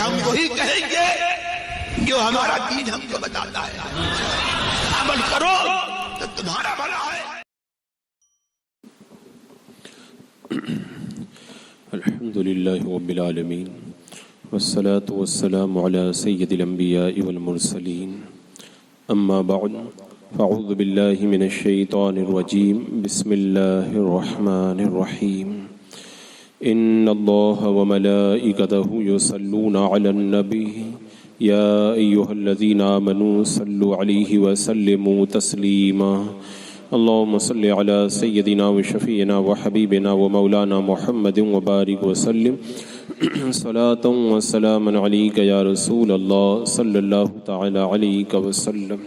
ہم وہی کہیں گے جو ہمارا دین ہم کو بتاتا ہے، عمل کرو تو تمہارا بھلا ہے۔ الحمد للہ رب العالمین والصلاة والسلام على سید الانبیاء والمرسلین، اما بعد فاعوذ باللہ من الشیطان الرجیم، بسم اللہ الرحمن الرحیم، ان اللہ وملائکتہ یصلون علی النبی یا ایہا الذین آمنوا صلوا علیہ وسلموا تسلیما، اللهم صل على سيدنا وشفينا وحبيبنا ومولانا محمد وبارك وسلم صلاة وسلاما عليك يا رسول الله صلى الله تعالى عليك وسلم،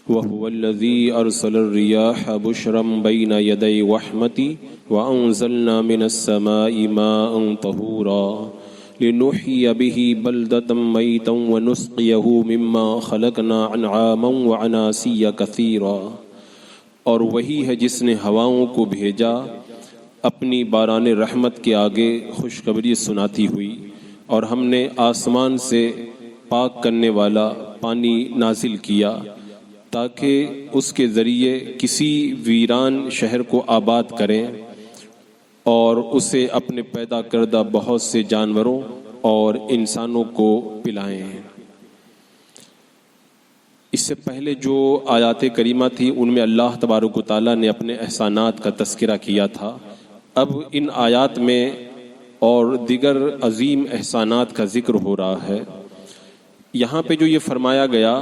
وهو الذي أرسل الرياح بشرا بين يدي رحمتي وأنزلنا من السماء ماء طهورا لنحيي به بلدة ميتا ونسقيه مما خلقنا انعاما وعناسيا كثيرا۔ اور وہی ہے جس نے ہواؤں کو بھیجا اپنی باران رحمت کے آگے خوشخبری سناتی ہوئی، اور ہم نے آسمان سے پاک کرنے والا پانی نازل کیا تاکہ اس کے ذریعے کسی ویران شہر کو آباد کریں اور اسے اپنے پیدا کردہ بہت سے جانوروں اور انسانوں کو پلائیں۔ اس سے پہلے جو آیات کریمہ تھی ان میں اللہ تبارک و تعالیٰ نے اپنے احسانات کا تذکرہ کیا تھا۔ اب ان آیات میں اور دیگر عظیم احسانات کا ذکر ہو رہا ہے۔ یہاں پہ جو یہ فرمایا گیا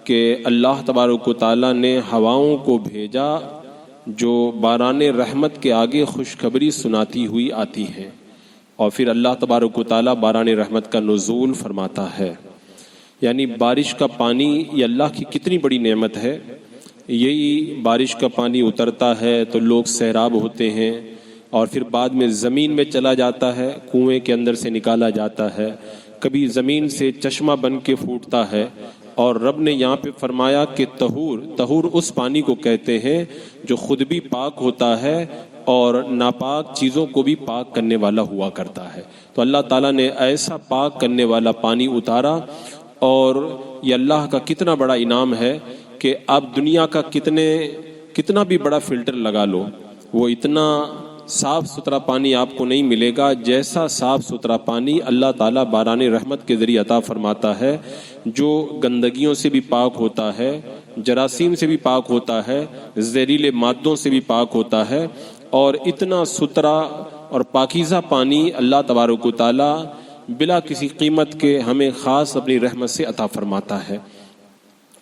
کہ اللہ تبارک و تعالیٰ نے ہواؤں کو بھیجا جو باران رحمت کے آگے خوشخبری سناتی ہوئی آتی ہیں، اور پھر اللہ تبارک و تعالیٰ باران رحمت کا نزول فرماتا ہے، یعنی بارش کا پانی یہ اللہ کی کتنی بڑی نعمت ہے۔ یہی بارش کا پانی اترتا ہے تو لوگ سیراب ہوتے ہیں، اور پھر بعد میں زمین میں چلا جاتا ہے، کنویں کے اندر سے نکالا جاتا ہے، کبھی زمین سے چشمہ بن کے پھوٹتا ہے۔ اور رب نے یہاں پہ فرمایا کہ طہور اس پانی کو کہتے ہیں جو خود بھی پاک ہوتا ہے اور ناپاک چیزوں کو بھی پاک کرنے والا ہوا کرتا ہے۔ تو اللہ تعالیٰ نے ایسا پاک کرنے والا پانی اتارا، اور یہ اللہ کا کتنا بڑا انعام ہے کہ آپ دنیا کا کتنا بھی بڑا فلٹر لگا لو، وہ اتنا صاف ستھرا پانی آپ کو نہیں ملے گا جیسا صاف ستھرا پانی اللہ تعالیٰ باران رحمت کے ذریعے عطا فرماتا ہے، جو گندگیوں سے بھی پاک ہوتا ہے، جراثیم سے بھی پاک ہوتا ہے، زہریلے مادوں سے بھی پاک ہوتا ہے، اور اتنا ستھرا اور پاکیزہ پانی اللہ تبارک و تعالیٰ بلا کسی قیمت کے ہمیں خاص اپنی رحمت سے عطا فرماتا ہے۔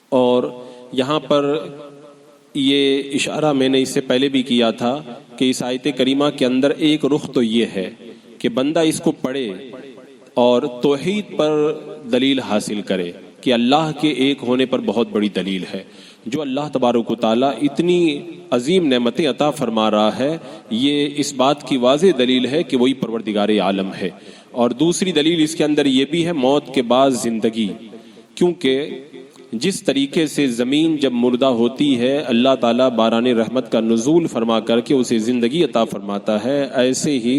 اور یہاں پر یہ اشارہ میں نے اس سے پہلے بھی کیا تھا کہ اس آیت کریمہ کے اندر ایک رخ تو یہ ہے کہ بندہ اس کو پڑھے اور توحید پر دلیل حاصل کرے کہ اللہ کے ایک ہونے پر بہت بڑی دلیل ہے۔ جو اللہ تبارک و تعالیٰ اتنی عظیم نعمتیں عطا فرما رہا ہے، یہ اس بات کی واضح دلیل ہے کہ وہی پروردگار عالم ہے۔ اور دوسری دلیل اس کے اندر یہ بھی ہے موت کے بعد زندگی، کیونکہ جس طریقے سے زمین جب مردہ ہوتی ہے اللہ تعالیٰ باران رحمت کا نزول فرما کر کے اسے زندگی عطا فرماتا ہے، ایسے ہی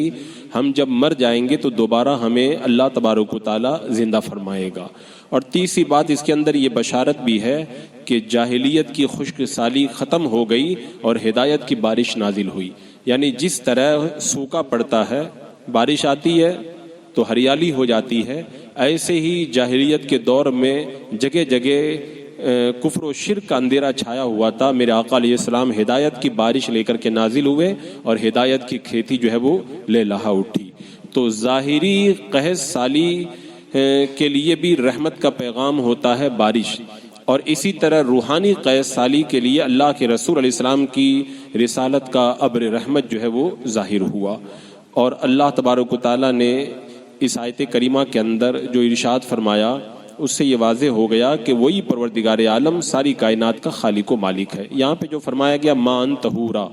ہم جب مر جائیں گے تو دوبارہ ہمیں اللہ تبارک و تعالیٰ زندہ فرمائے گا۔ اور تیسری بات اس کے اندر یہ بشارت بھی ہے کہ جاہلیت کی خشک سالی ختم ہو گئی اور ہدایت کی بارش نازل ہوئی، یعنی جس طرح سوکھا پڑتا ہے، بارش آتی ہے تو ہریالی ہو جاتی ہے، ایسے ہی جاہلیت کے دور میں جگہ جگہ کفر و شرک کا اندھیرا چھایا ہوا تھا، میرے آقا علیہ السلام ہدایت کی بارش لے کر کے نازل ہوئے اور ہدایت کی کھیتی جو ہے وہ لے لہا اٹھی۔ تو ظاہری قحط سالی کے لیے بھی رحمت کا پیغام ہوتا ہے بارش، اور اسی طرح روحانی قحط سالی کے لیے اللہ کے رسول علیہ السلام کی رسالت کا ابر رحمت جو ہے وہ ظاہر ہوا۔ اور اللہ تبارک و تعالیٰ نے اس آیت کریمہ کے اندر جو ارشاد فرمایا اس سے یہ واضح ہو گیا کہ وہی پروردگار عالم ساری کائنات کا خالق و مالک ہے۔ یہاں پہ جو فرمایا گیا ما انت طہورا،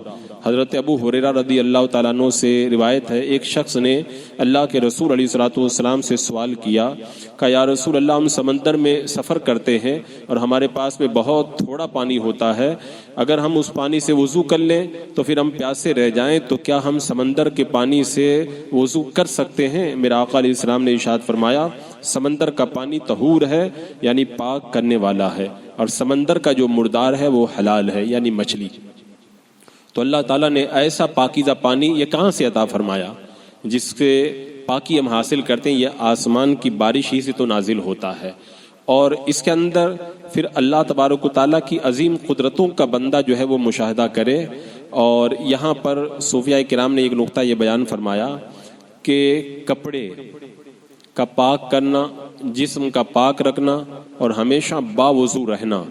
حضرت ابو ہریرہ رضی اللہ تعالیٰ عنہ سے روایت ہے، ایک شخص نے اللہ کے رسول علیہ الصلوۃ والسلام سے سوال کیا کہ یا رسول اللہ، ہم سمندر میں سفر کرتے ہیں اور ہمارے پاس میں بہت تھوڑا پانی ہوتا ہے، اگر ہم اس پانی سے وضو کر لیں تو پھر ہم پیاسے رہ جائیں، تو کیا ہم سمندر کے پانی سے وضو کر سکتے ہیں؟ میرا آقا علیہ السلام نے ارشاد فرمایا سمندر کا پانی طہور ہے یعنی پاک کرنے والا ہے، اور سمندر کا جو مردار ہے وہ حلال ہے یعنی مچھلی۔ تو اللہ تعالیٰ نے ایسا پاکیزہ پانی یہ کہاں سے عطا فرمایا؟ جس سے پاکی ہم حاصل کرتے ہیں یہ آسمان کی بارش ہی سے تو نازل ہوتا ہے، اور اس کے اندر پھر اللہ تبارک و تعالیٰ کی عظیم قدرتوں کا بندہ جو ہے وہ مشاہدہ کرے۔ اور یہاں پر صوفیاء کرام نے ایک نقطہ یہ بیان فرمایا کہ کپڑے کا پاک کرنا، جسم کا پاک رکھنا اور ہمیشہ باوضو رہنا،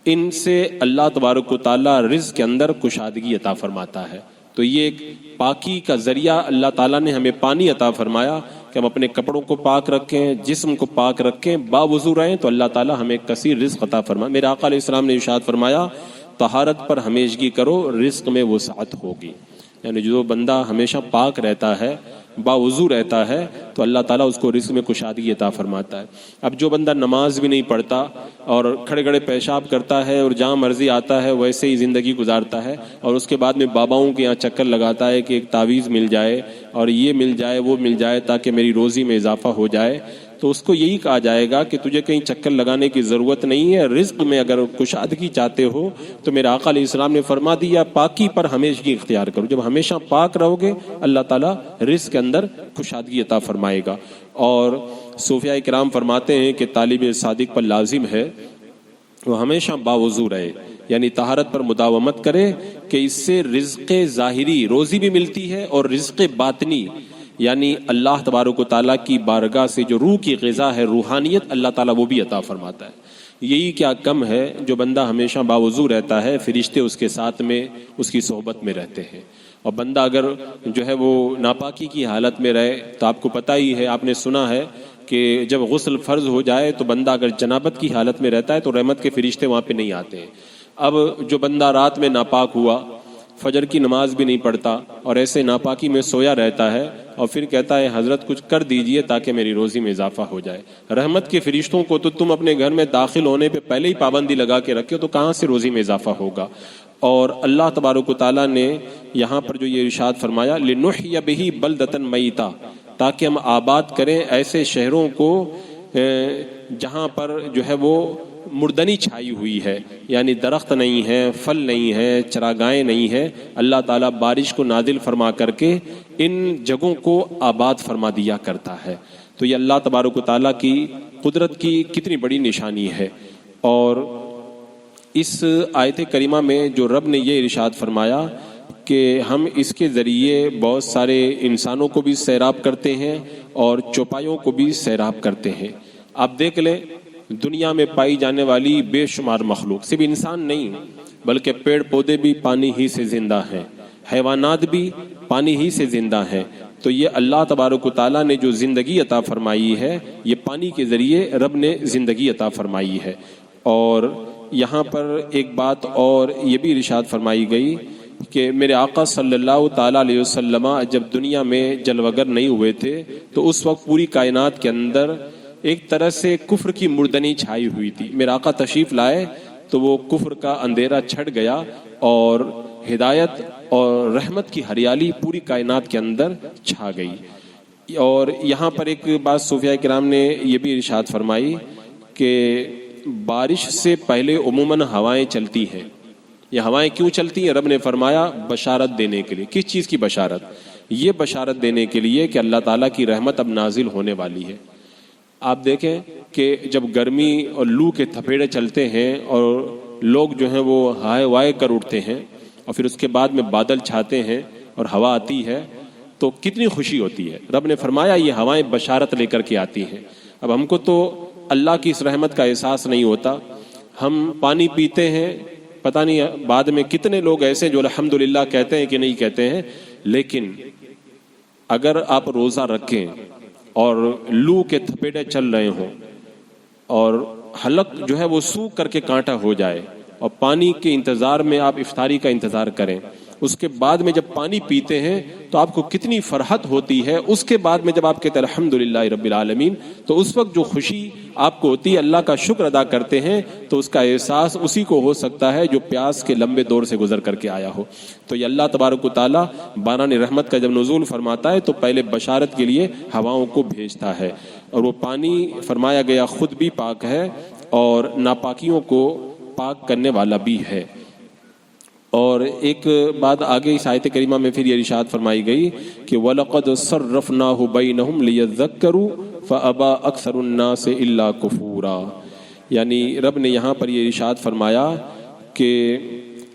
ان سے اللہ تبارک و تعالیٰ رزق کے اندر کشادگی عطا فرماتا ہے۔ تو یہ ایک پاکی کا ذریعہ اللہ تعالیٰ نے ہمیں پانی عطا فرمایا کہ ہم اپنے کپڑوں کو پاک رکھیں، جسم کو پاک رکھیں، باوضو رہیں، تو اللہ تعالیٰ ہمیں کثیر رزق عطا فرمائے۔ میرے آقا علیہ السلام نے ارشاد فرمایا طہارت پر ہمیشگی کرو، رزق میں وسعت ہوگی۔ یعنی جو بندہ ہمیشہ پاک رہتا ہے، باوضو رہتا ہے، تو اللہ تعالیٰ اس کو رزق میں کشادگی عطا فرماتا ہے۔ اب جو بندہ نماز بھی نہیں پڑھتا اور کھڑے کھڑے پیشاب کرتا ہے اور جہاں مرضی آتا ہے ویسے ہی زندگی گزارتا ہے، اور اس کے بعد میں باباؤں کے یہاں چکر لگاتا ہے کہ ایک تعویذ مل جائے اور یہ مل جائے وہ مل جائے تاکہ میری روزی میں اضافہ ہو جائے، تو اس کو یہی کہا جائے گا کہ تجھے کہیں چکر لگانے کی ضرورت نہیں ہے، رزق میں اگر کشادگی چاہتے ہو تو میرے آقا علیہ السلام نے فرما دیا پاکی پر ہمیشگی اختیار کرو۔ جب ہمیشہ پاک رہو گے اللہ تعالیٰ رزق کے اندر کشادگی عطا فرمائے گا۔ اور صوفیاء کرام فرماتے ہیں کہ طالب صادق پر لازم ہے وہ ہمیشہ باوضو رہے، یعنی طہارت پر مداومت کرے کہ اس سے رزق ظاہری روزی بھی ملتی ہے اور رزق باطنی یعنی اللہ تبارک و تعالیٰ کی بارگاہ سے جو روح کی غذا ہے، روحانیت، اللہ تعالیٰ وہ بھی عطا فرماتا ہے۔ یہی کیا کم ہے جو بندہ ہمیشہ باوضو رہتا ہے، فرشتے اس کے ساتھ میں اس کی صحبت میں رہتے ہیں، اور بندہ اگر جو ہے وہ ناپاکی کی حالت میں رہے تو آپ کو پتہ ہی ہے، آپ نے سنا ہے کہ جب غسل فرض ہو جائے تو بندہ اگر جنابت کی حالت میں رہتا ہے تو رحمت کے فرشتے وہاں پہ نہیں آتے ہیں۔ اب جو بندہ رات میں ناپاک ہوا، فجر کی نماز بھی نہیں پڑھتا اور ایسے ناپاکی میں سویا رہتا ہے اور پھر کہتا ہے حضرت کچھ کر دیجئے تاکہ میری روزی میں اضافہ ہو جائے، رحمت کے فرشتوں کو تو تم اپنے گھر میں داخل ہونے پہ پہلے ہی پابندی لگا کے رکھے تو کہاں سے روزی میں اضافہ ہوگا؟ اور اللہ تبارک و تعالیٰ نے یہاں پر جو یہ ارشاد فرمایا لِنُحْيَ بِهِ بَلْدَةً مَيْتًا، تاکہ ہم آباد کریں ایسے شہروں کو جہاں پر جو ہے وہ مردنی چھائی ہوئی ہے، یعنی درخت نہیں ہے، پھل نہیں ہے، چراگاہیں نہیں ہے، اللہ تعالیٰ بارش کو نازل فرما کر کے ان جگہوں کو آباد فرما دیا کرتا ہے۔ تو یہ اللہ تبارک و تعالیٰ کی قدرت کی کتنی بڑی نشانی ہے۔ اور اس آیت کریمہ میں جو رب نے یہ ارشاد فرمایا کہ ہم اس کے ذریعے بہت سارے انسانوں کو بھی سیراب کرتے ہیں اور چوپایوں کو بھی سیراب کرتے ہیں۔ آپ دیکھ لیں دنیا میں پائی جانے والی بے شمار مخلوق، صرف انسان نہیں بلکہ پیڑ پودے بھی پانی ہی سے زندہ ہیں، حیوانات بھی پانی ہی سے زندہ ہیں۔ تو یہ اللہ تبارک و تعالیٰ نے جو زندگی عطا فرمائی ہے یہ پانی کے ذریعے رب نے زندگی عطا فرمائی ہے۔ اور یہاں پر ایک بات اور یہ بھی ارشاد فرمائی گئی کہ میرے آقا صلی اللہ تعالیٰ علیہ وسلم جب دنیا میں جلوگر نہیں ہوئے تھے تو اس وقت پوری کائنات کے اندر ایک طرح سے کفر کی مردنی چھائی ہوئی تھی۔ میرے آقا تشریف لائے تو وہ کفر کا اندھیرا چھٹ گیا اور ہدایت اور رحمت کی ہریالی پوری کائنات کے اندر چھا گئی۔ اور یہاں پر ایک بات صوفیاء کرام نے یہ بھی ارشاد فرمائی کہ بارش سے پہلے عموماً ہوائیں چلتی ہیں۔ یہ ہوائیں کیوں چلتی ہیں؟ رب نے فرمایا بشارت دینے کے لیے۔ کس چیز کی بشارت؟ یہ بشارت دینے کے لیے کہ اللہ تعالیٰ کی رحمت اب نازل ہونے والی ہے۔ آپ دیکھیں کہ جب گرمی اور لو کے تھپیڑے چلتے ہیں اور لوگ جو ہیں وہ ہائے وائے کر اٹھتے ہیں اور پھر اس کے بعد میں بادل چھاتے ہیں اور ہوا آتی ہے تو کتنی خوشی ہوتی ہے۔ رب نے فرمایا یہ ہوائیں بشارت لے کر کے آتی ہیں۔ اب ہم کو تو اللہ کی اس رحمت کا احساس نہیں ہوتا، ہم پانی پیتے ہیں، پتہ نہیں بعد میں کتنے لوگ ایسے جو الحمدللہ کہتے ہیں کہ نہیں کہتے ہیں، لیکن اگر آپ روزہ رکھیں اور لو کے تھپیڑے چل رہے ہوں اور حلق جو ہے وہ سوکھ کر کے کانٹا ہو جائے اور پانی کے انتظار میں آپ افطاری کا انتظار کریں، اس کے بعد میں جب پانی پیتے ہیں تو آپ کو کتنی فرحت ہوتی ہے، اس کے بعد میں جب آپ کہتے ہیں الحمدللہ رب العالمین، تو اس وقت جو خوشی آپ کو ہوتی ہے، اللہ کا شکر ادا کرتے ہیں، تو اس کا احساس اسی کو ہو سکتا ہے جو پیاس کے لمبے دور سے گزر کر کے آیا ہو۔ تو یہ اللہ تبارک و تعالیٰ باران رحمت کا جب نزول فرماتا ہے تو پہلے بشارت کے لیے ہواؤں کو بھیجتا ہے، اور وہ پانی فرمایا گیا خود بھی پاک ہے اور ناپاکیوں کو پاک کرنے والا بھی ہے۔ اور ایک بات آگے اس آیت کریمہ میں پھر یہ ارشاد فرمائی گئی کہ وَلَقَدْ صَرَّفْنَاهُ بَيْنَهُمْ لِيَذَّكَّرُوا فَأَبَى أَكْثَرُ النَّاسِ إِلَّا كُفُورًا، یعنی رب نے یہاں پر یہ ارشاد فرمایا کہ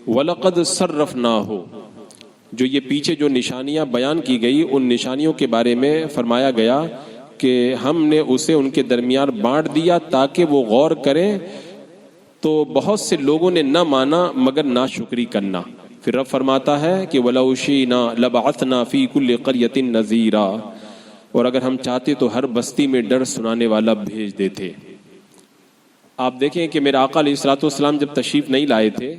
وَلَقَدْ صَرَّفْنَاهُ، جو یہ پیچھے جو نشانیاں بیان کی گئی ان نشانیوں کے بارے میں فرمایا گیا کہ ہم نے اسے ان کے درمیان بانٹ دیا تاکہ وہ غور کریں، تو بہت سے لوگوں نے نہ مانا مگر ناشکری کرنا۔ پھر رب فرماتا ہے کہ وَلَوْ شِئْنَا لَبَعَثْنَا فِي كُلِّ قَرْيَةٍ نَذِيرًا، اور اگر ہم چاہتے تو ہر بستی میں ڈر سنانے والا بھیج دیتے۔ آپ دیکھیں کہ میرے آقا علیہ الصلوۃ والسلام جب تشریف نہیں لائے تھے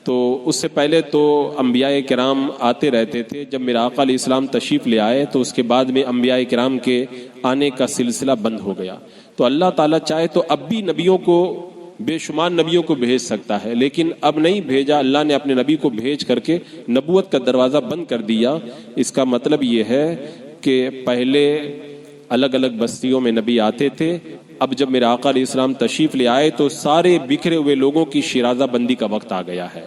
تو اس سے پہلے تو انبیاء کرام آتے رہتے تھے، جب میرے آقا علیہ السلام تشریف لے آئے تو اس کے بعد میں انبیاء کرام کے آنے کا سلسلہ بند ہو گیا۔ تو اللہ تعالیٰ چاہے تو اب بھی نبیوں کو، بے شمار نبیوں کو بھیج سکتا ہے، لیکن اب نہیں بھیجا، اللہ نے اپنے نبی کو بھیج کر کے نبوت کا دروازہ بند کر دیا۔ اس کا مطلب یہ ہے کہ پہلے الگ الگ بستیوں میں نبی آتے تھے، اب جب میرے آقا علیہ السلام تشریف لے آئے تو سارے بکھرے ہوئے لوگوں کی شیرازہ بندی کا وقت آ گیا ہے۔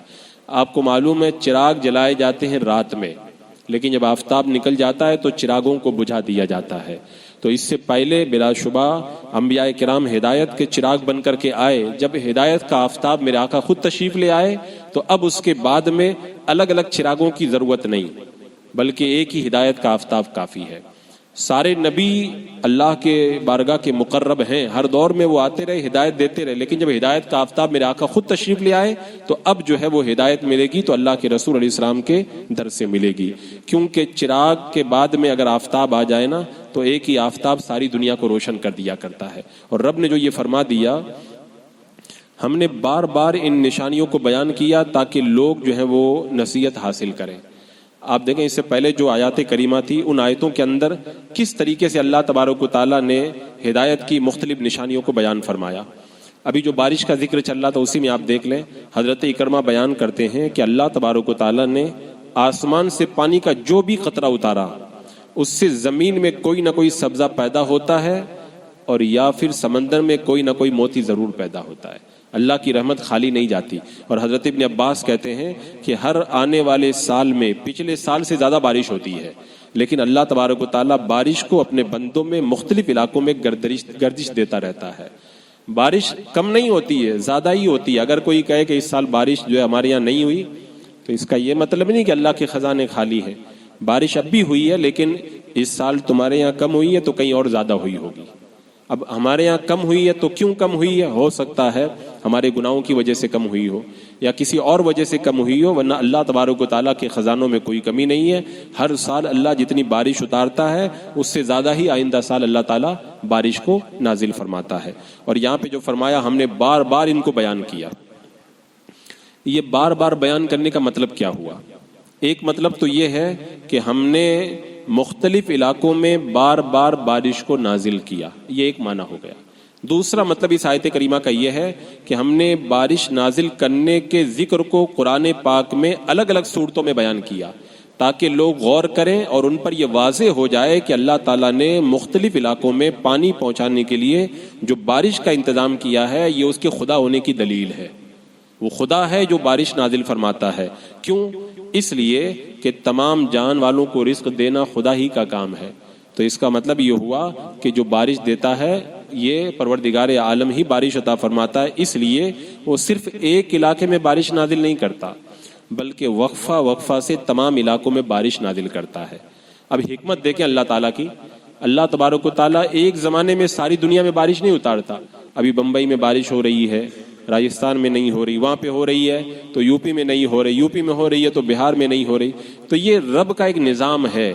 آپ کو معلوم ہے چراغ جلائے جاتے ہیں رات میں، لیکن جب آفتاب نکل جاتا ہے تو چراغوں کو بجھا دیا جاتا ہے۔ تو اس سے پہلے بلا شبہ انبیاء کرام ہدایت کے چراغ بن کر کے آئے، جب ہدایت کا آفتاب میرے آقا خود تشریف لے آئے تو اب اس کے بعد میں الگ الگ چراغوں کی ضرورت نہیں، بلکہ ایک ہی ہدایت کا آفتاب کافی ہے۔ سارے نبی اللہ کے بارگاہ کے مقرب ہیں، ہر دور میں وہ آتے رہے، ہدایت دیتے رہے، لیکن جب ہدایت کا آفتاب میرے آقا خود تشریف لے آئے تو اب جو ہے وہ ہدایت ملے گی تو اللہ کے رسول علیہ السلام کے در سے ملے گی، کیونکہ چراغ کے بعد میں اگر آفتاب آ جائے نا تو ایک ہی آفتاب ساری دنیا کو روشن کر دیا کرتا ہے۔ اور رب نے جو یہ فرما دیا، ہم نے بار بار ان نشانیوں کو بیان کیا تاکہ لوگ جو ہیں وہ نصیحت حاصل کریں۔ آپ دیکھیں اس سے پہلے جو آیات کریمہ تھی ان آیتوں کے اندر کس طریقے سے اللہ تبارک و تعالیٰ نے ہدایت کی مختلف نشانیوں کو بیان فرمایا۔ ابھی جو بارش کا ذکر چل رہا تھا اسی میں آپ دیکھ لیں، حضرت اکرمہ بیان کرتے ہیں کہ اللہ تبارک و تعالیٰ نے آسمان سے پانی کا جو بھی قطرہ اتارا اس سے زمین میں کوئی نہ کوئی سبزہ پیدا ہوتا ہے اور یا پھر سمندر میں کوئی نہ کوئی موتی ضرور پیدا ہوتا ہے۔ اللہ کی رحمت خالی نہیں جاتی۔ اور حضرت ابن عباس کہتے ہیں کہ ہر آنے والے سال میں پچھلے سال سے زیادہ بارش ہوتی ہے، لیکن اللہ تبارک و تعالیٰ بارش کو اپنے بندوں میں مختلف علاقوں میں گردش دیتا رہتا ہے۔ بارش کم نہیں ہوتی ہے، زیادہ ہی ہوتی ہے۔ اگر کوئی کہے کہ اس سال بارش جو ہے ہمارے یہاں نہیں ہوئی تو اس کا یہ مطلب نہیں کہ اللہ کے خزانے خالی ہیں، بارش اب بھی ہوئی ہے، لیکن اس سال تمہارے یہاں کم ہوئی ہے تو کہیں اور زیادہ ہوئی ہوگی۔ اب ہمارے یہاں کم ہوئی ہے تو کیوں کم ہوئی ہے؟ ہو سکتا ہے ہمارے گناہوں کی وجہ سے کم ہوئی ہو یا کسی اور وجہ سے کم ہوئی ہو، ورنہ اللہ تبارک و تعالیٰ کے خزانوں میں کوئی کمی نہیں ہے۔ ہر سال اللہ جتنی بارش اتارتا ہے اس سے زیادہ ہی آئندہ سال اللہ تعالیٰ بارش کو نازل فرماتا ہے۔ اور یہاں پہ جو فرمایا ہم نے بار بار ان کو بیان کیا، یہ بار بار بیان کرنے کا مطلب کیا ہوا؟ ایک مطلب تو یہ ہے کہ ہم نے مختلف علاقوں میں بار بار بارش کو نازل کیا، یہ ایک معنی ہو گیا۔ دوسرا مطلب اس آیت کریمہ کا یہ ہے کہ ہم نے بارش نازل کرنے کے ذکر کو قرآن پاک میں الگ الگ صورتوں میں بیان کیا تاکہ لوگ غور کریں اور ان پر یہ واضح ہو جائے کہ اللہ تعالیٰ نے مختلف علاقوں میں پانی پہنچانے کے لیے جو بارش کا انتظام کیا ہے یہ اس کے خدا ہونے کی دلیل ہے۔ وہ خدا ہے جو بارش نازل فرماتا ہے۔ کیوں؟ اس لیے کہ تمام جان والوں کو رزق دینا خدا ہی کا کام ہے۔ تو اس کا مطلب یہ ہوا کہ جو بارش دیتا ہے یہ پروردگار عالم ہی بارش عطا فرماتا ہے، اس لیے وہ صرف ایک علاقے میں بارش نازل نہیں کرتا بلکہ وقفہ وقفہ سے تمام علاقوں میں بارش نازل کرتا ہے۔ اب حکمت دیکھیں اللہ تعالیٰ کی، اللہ تبارک و تعالیٰ ایک زمانے میں ساری دنیا میں بارش نہیں اتارتا۔ ابھی بمبئی میں بارش ہو رہی ہے، راجستھان میں نہیں ہو رہی، وہاں پہ ہو رہی ہے تو یو پی میں نہیں ہو رہی، یو پی میں ہو رہی ہے تو بہار میں نہیں ہو رہی۔ تو یہ رب کا ایک نظام ہے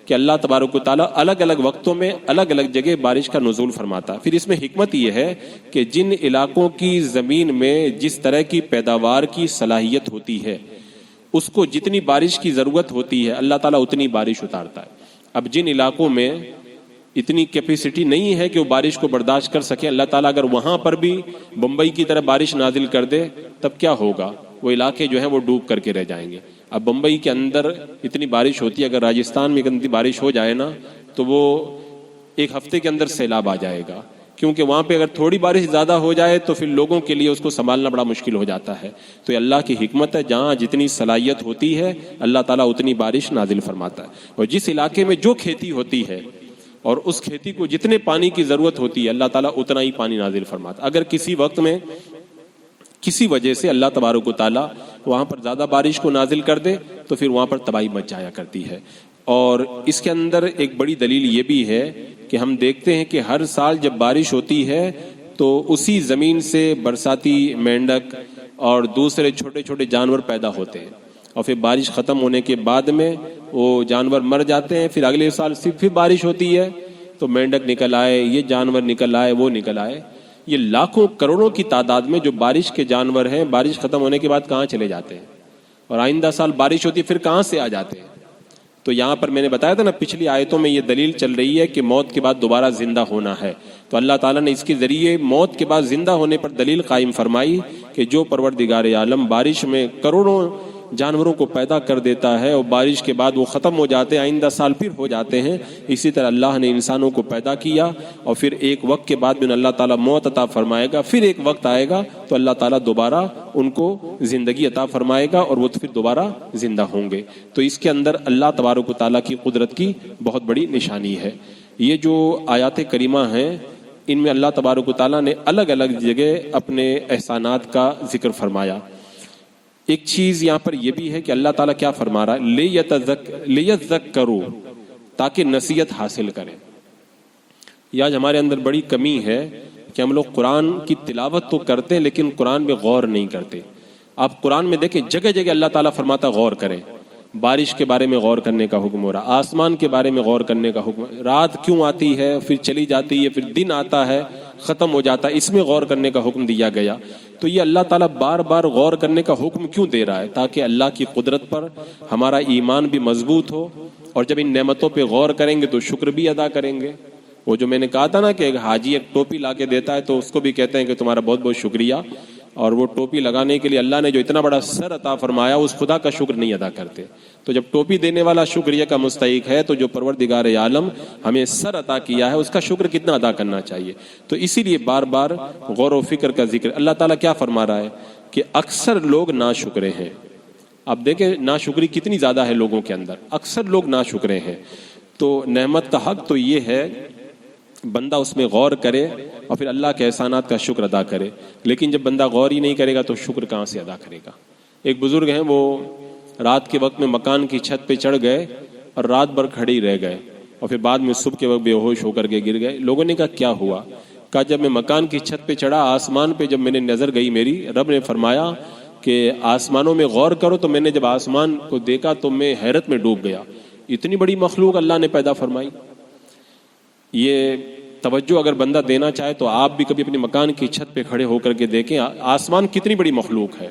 کہ اللہ تبارک و تعالیٰ الگ الگ وقتوں میں الگ الگ جگہ بارش کا نزول فرماتا ہے۔ پھر اس میں حکمت یہ ہے کہ جن علاقوں کی زمین میں جس طرح کی پیداوار کی صلاحیت ہوتی ہے اس کو جتنی بارش کی ضرورت ہوتی ہے اللہ تعالیٰ اتنی بارش اتارتا ہے۔ اب جن علاقوں میں اتنی کیپیسٹی نہیں ہے کہ وہ بارش کو برداشت کر سکیں، اللہ تعالیٰ اگر وہاں پر بھی بمبئی کی طرح بارش نازل کر دے تب کیا ہوگا؟ وہ علاقے جو ہیں وہ ڈوب کر کے رہ جائیں گے۔ اب بمبئی کے اندر اتنی بارش ہوتی ہے، اگر راجستھان میں اتنی بارش ہو جائے نا تو وہ ایک ہفتے کے اندر سیلاب آ جائے گا، کیونکہ وہاں پہ اگر تھوڑی بارش زیادہ ہو جائے تو پھر لوگوں کے لیے اس کو سنبھالنا بڑا مشکل ہو جاتا ہے۔ تو یہ اللہ کی حکمت ہے، جہاں جتنی صلاحیت ہوتی ہے اللہ تعالیٰ اتنی بارش نازل فرماتا ہے، اور جس علاقے میں جو کھیتی ہوتی ہے اور اس کھیتی کو جتنے پانی کی ضرورت ہوتی ہے اللہ تعالیٰ اتنا ہی پانی نازل فرماتا ہے۔ اگر کسی وقت میں کسی وجہ سے اللہ تبارک و تعالیٰ وہاں پر زیادہ بارش کو نازل کر دے تو پھر وہاں پر تباہی مچ جایا کرتی ہے۔ اور اس کے اندر ایک بڑی دلیل یہ بھی ہے کہ ہم دیکھتے ہیں کہ ہر سال جب بارش ہوتی ہے تو اسی زمین سے برساتی مینڈک اور دوسرے چھوٹے چھوٹے جانور پیدا ہوتے ہیں، اور پھر بارش ختم ہونے کے بعد میں وہ جانور مر جاتے ہیں، پھر اگلے سال پھر بارش ہوتی ہے تو مینڈک نکل آئے، یہ جانور نکل آئے، وہ نکل آئے۔ یہ لاکھوں کروڑوں کی تعداد میں جو بارش کے جانور ہیں بارش ختم ہونے کے بعد کہاں چلے جاتے ہیں، اور آئندہ سال بارش ہوتی ہے پھر کہاں سے آ جاتے ہیں؟ تو یہاں پر میں نے بتایا تھا نا پچھلی آیتوں میں یہ دلیل چل رہی ہے کہ موت کے بعد دوبارہ زندہ ہونا ہے، تو اللہ تعالیٰ نے اس کے ذریعے موت کے بعد زندہ ہونے پر دلیل قائم فرمائی کہ جو پروردگار عالم بارش میں کروڑوں جانوروں کو پیدا کر دیتا ہے اور بارش کے بعد وہ ختم ہو جاتے ہیں، آئندہ سال پھر ہو جاتے ہیں، اسی طرح اللہ نے انسانوں کو پیدا کیا اور پھر ایک وقت کے بعد میں اللہ تعالیٰ موت عطا فرمائے گا، پھر ایک وقت آئے گا تو اللہ تعالیٰ دوبارہ ان کو زندگی عطا فرمائے گا اور وہ پھر دوبارہ زندہ ہوں گے۔ تو اس کے اندر اللہ تبارک و تعالیٰ کی قدرت کی بہت بڑی نشانی ہے۔ یہ جو آیات کریمہ ہیں ان میں اللہ تبارک و تعالیٰ نے الگ الگ جگہ اپنے احسانات کا ذکر فرمایا۔ ایک چیز یہاں پر یہ بھی ہے کہ اللہ تعالیٰ کیا فرما رہا ہے، لیذکروا، تاکہ نصیحت حاصل کریں۔ یہ آج ہمارے اندر بڑی کمی ہے کہ ہم لوگ قرآن کی تلاوت تو کرتے ہیں لیکن قرآن میں غور نہیں کرتے۔ آپ قرآن میں دیکھیں جگہ جگہ اللہ تعالیٰ فرماتا غور کریں، بارش کے بارے میں غور کرنے کا حکم ہو رہا، آسمان کے بارے میں غور کرنے کا حکم، رات کیوں آتی ہے پھر چلی جاتی ہے، پھر دن آتا ہے ختم ہو جاتا ہے، اس میں غور کرنے کا حکم دیا گیا۔ تو یہ اللہ تعالیٰ بار بار غور کرنے کا حکم کیوں دے رہا ہے؟ تاکہ اللہ کی قدرت پر ہمارا ایمان بھی مضبوط ہو، اور جب ان نعمتوں پہ غور کریں گے تو شکر بھی ادا کریں گے۔ وہ جو میں نے کہا تھا نا کہ ایک حاجی ایک ٹوپی لا کے دیتا ہے تو اس کو بھی کہتے ہیں کہ تمہارا بہت بہت شکریہ، اور وہ ٹوپی لگانے کے لیے اللہ نے جو اتنا بڑا سر عطا فرمایا اس خدا کا شکر نہیں ادا کرتے۔ تو جب ٹوپی دینے والا شکریہ کا مستحق ہے تو جو پروردگار عالم ہمیں سر عطا کیا ہے اس کا شکر کتنا ادا کرنا چاہیے۔ تو اسی لیے بار بار غور و فکر کا ذکر۔ اللہ تعالیٰ کیا فرما رہا ہے کہ اکثر لوگ ناشکرے ہیں۔ اب دیکھیں ناشکری کتنی زیادہ ہے لوگوں کے اندر، اکثر لوگ ناشکرے ہیں۔ تو نعمت کا حق تو یہ ہے بندہ اس میں غور کرے اور پھر اللہ کے احسانات کا شکر ادا کرے، لیکن جب بندہ غور ہی نہیں کرے گا تو شکر کہاں سے ادا کرے گا؟ ایک بزرگ ہیں، وہ رات کے وقت میں مکان کی چھت پہ چڑھ گئے اور رات بھر کھڑے ہی رہ گئے، اور پھر بعد میں صبح کے وقت بے ہوش ہو کر کے گر گئے۔ لوگوں نے کہا کیا ہوا؟ کہا جب میں مکان کی چھت پہ چڑھا، آسمان پہ جب میں نے نظر گئی میری، رب نے فرمایا کہ آسمانوں میں غور کرو، تو میں نے جب آسمان کو دیکھا تو میں حیرت میں ڈوب گیا، اتنی بڑی مخلوق اللہ نے پیدا فرمائی۔ یہ توجہ اگر بندہ دینا چاہے تو آپ بھی کبھی اپنے مکان کی چھت پہ کھڑے ہو کر کے دیکھیں آسمان کتنی بڑی مخلوق ہے،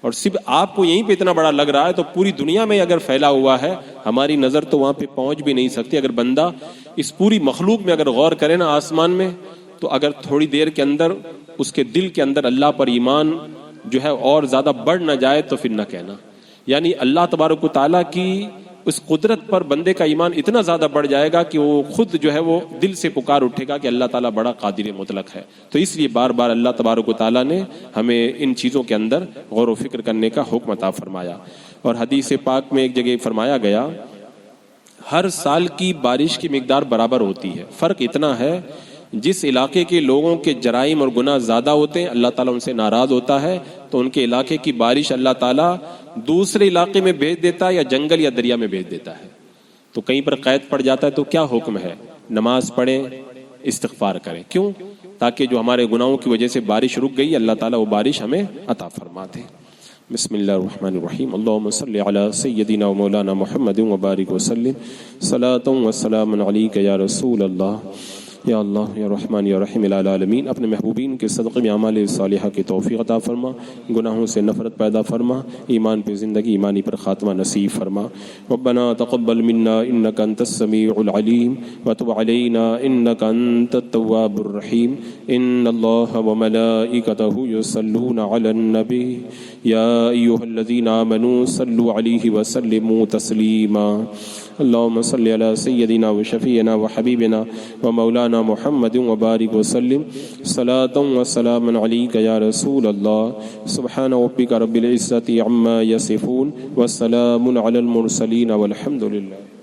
اور صرف آپ کو یہیں پہ اتنا بڑا لگ رہا ہے تو پوری دنیا میں اگر پھیلا ہوا ہے ہماری نظر تو وہاں پہ پہنچ بھی نہیں سکتی۔ اگر بندہ اس پوری مخلوق میں اگر غور کرے نا آسمان میں، تو اگر تھوڑی دیر کے اندر اس کے دل کے اندر اللہ پر ایمان جو ہے اور زیادہ بڑھ نہ جائے تو پھر نہ کہنا۔ یعنی اللہ تبارک و تعالیٰ کی اس قدرت پر بندے کا ایمان اتنا زیادہ بڑھ جائے گا کہ وہ خود جو ہے وہ دل سے پکار اٹھے گا کہ اللہ تعالیٰ بڑا قادر مطلق ہے۔ تو اس لیے بار بار اللہ تبارک و تعالیٰ نے ہمیں ان چیزوں کے اندر غور و فکر کرنے کا حکم عطا فرمایا۔ اور حدیث پاک میں ایک جگہ فرمایا گیا ہر سال کی بارش کی مقدار برابر ہوتی ہے، فرق اتنا ہے جس علاقے کے لوگوں کے جرائم اور گناہ زیادہ ہوتے ہیں اللہ تعالیٰ ان سے ناراض ہوتا ہے، تو ان کے علاقے کی بارش اللہ تعالیٰ دوسرے علاقے میں بھیج دیتا ہے یا جنگل یا دریا میں بھیج دیتا ہے۔ تو کہیں پر قید پڑ جاتا ہے تو کیا حکم ہے؟ نماز پڑھیں، استغفار کریں۔ کیوں؟ تاکہ جو ہمارے گناہوں کی وجہ سے بارش رک گئی اللہ تعالیٰ وہ بارش ہمیں عطا فرما دے۔ بسم اللہ الرحمن الرحیم اللہم صلی علی سیدنا و مولانا محمد وبارک وسلم صلاۃ و سلام علیک یا رسول اللہ یا اللہ یا رحمان یا رحیم العالمین. اپنے محبوبین کے صدقے میں اعمال صالحہ کی توفیق عطا فرما، گناہوں سے نفرت پیدا فرما، ایمان پہ زندگی، ایمانی پر خاتمہ نصیب فرما. ربنا تقبل منا انک انت السمیع العلیم وتب علینا انک انت التواب الرحیم. ان اللہ وملائکتہ یصلون علی النبی یا ایھا الذین آمنوا صلوا علیہ وسلموا تسلیما. اللهم صل على سيدنا وشفيعنا وحبيبنا ومولانا محمد وبارك وسلم صلاة وسلاما عليك يا رسول الله. سبحان ربك رب العزة عما يصفون والسلام على المرسلين والحمد لله.